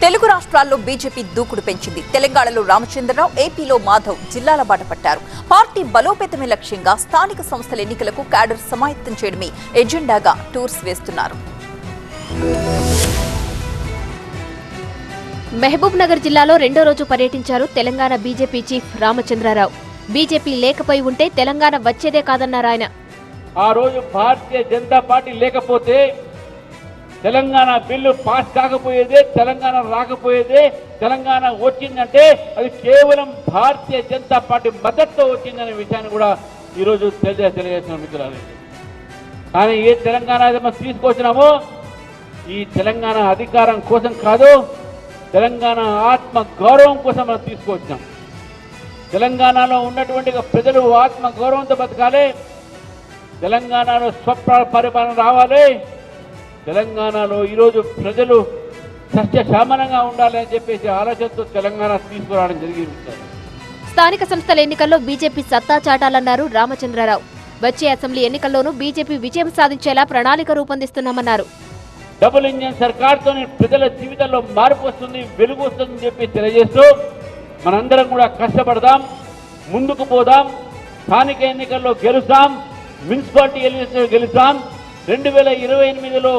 తెలుగు రాష్ట్రాల్లో బీజేపీ దూకుడు పెంచింది. తెలంగాణలో రామచంద్రరావు, ఏపీలో మాధవ్ జిల్లాల బాట పట్టారు. పార్టీ బలోపేతమే లక్ష్యంగా స్థానిక సంస్థల ఎన్నికలకు క్యాడర్ సమాయత్తం చేయడమే ఎజెండాగా టూర్స్ వేస్తున్నారు. మహబూబ్ నగర్ జిల్లాలో రెండో రోజు పర్యటించారు Telangana BJP chief Ramachandra Rao. BJP లేకపోయి ఉంటే తెలంగాణ వచ్చేదే కాదన్నారు ఆయన. ఆ రోజు భారతీయ జనతా పార్టీ లేకపోతే తెలంగాణ బిల్లు పాస్ కాకపోయేదే, తెలంగాణ రాకపోయేదే. తెలంగాణ వచ్చిందంటే అది కేవలం భారతీయ జనతా పార్టీ మద్దతుతో వచ్చిందనే విషయాన్ని కూడా ఈరోజు తెలియజేసిన మిత్రులు. కానీ ఏ తెలంగాణ మనం తీసుకొచ్చినామో ఈ తెలంగాణ అధికారం కోసం కాదు, తెలంగాణ ఆత్మ గౌరవం కోసం మనం తీసుకొచ్చాం. తెలంగాణలో ఉన్నటువంటి ప్రజలు ఆత్మ గౌరవంతో బతకాలి, తెలంగాణలో పరిపాలన రావాలి, తెలంగాణలో ఈరోజు ప్రజలు సస్యశ్యామలంగా ఉండాలి అని చెప్పేసి ఆలోచనతో తెలంగాణ తీసుకురావడం జరిగింది. స్థానిక సంస్థల ఎన్నికల్లో బీజేపీ సత్తా చాటాలన్నారు రామచంద్రరావు. వచ్చే అసెంబ్లీ ఎన్నికల్లోనూ బీజేపీ విజయం సాధించేలా ప్రణాళిక రూపొందిస్తున్నామన్నారు. డబుల్ ఇంజిన్ సర్కార్తో ప్రజల జీవితంలో మార్పు వస్తుంది, వెలుగు వస్తుందని చెప్పి తెలియజేస్తూ మనందరం కూడా కష్టపడదాం, ముందుకు పోదాం, స్థానిక ఎన్నికల్లో గెలుస్తాం, మున్సిపాలిటీ ఎన్నికల్లో గెలుస్తాం. 2028లో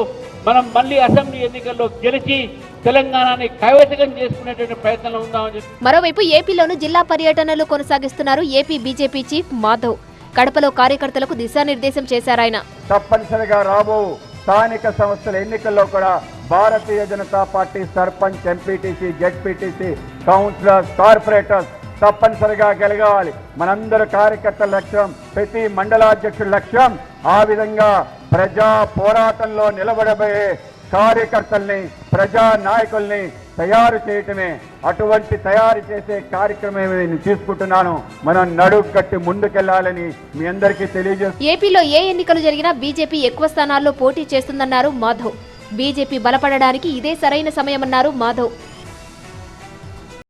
మనం మళ్ళీ అసెంబ్లీ ఎన్నికల్లో గెలిచి తెలంగాణని కైవసం చేసుకునేటువంటి ప్రయత్నంలో ఉందామని చెప్పి. మరోవైపు ఏపీలోనూ జిల్లా పర్యటనలు కొనసాగిస్తున్నారు ఏపీ బీజేపీ చీఫ్ మాధవ్. కడపలో కార్యకర్తలకు దిశానిర్దేశం చేశారాయన. తప్పనిసరిగా రాబో స్థానిక సంస్థల ఎన్నికల్లో కూడా Bharatiya Janata Party sarpanch, MPTC, ZPTC, councillors, corporators తప్పనిసరిగా గెలగాలి. మనందరూ కార్యకర్తల లక్ష్యం, ప్రతి మండలాధ్యక్షుల లక్ష్యం. ఆ విధంగా ప్రజా పోరాటంలో నిలబడబోయే కార్యకర్తల్ని, ప్రజా నాయకుల్ని తయారు చేయటమే. అటువంటి తయారు చేసే కార్యక్రమం నేను తీసుకుంటున్నాను. మనం నడుం కట్టి ముందుకెళ్లాలని మీ అందరికీ తెలియజేస్తాను. ఏపీలో ఏ ఎన్నికలు జరిగినా బీజేపీ ఎక్కువ స్థానాల్లో పోటీ చేస్తుందన్నారు మాధవ్. బీజేపీ బలపడడానికి ఇదే సరైన సమయమన్నారు మాధవ్.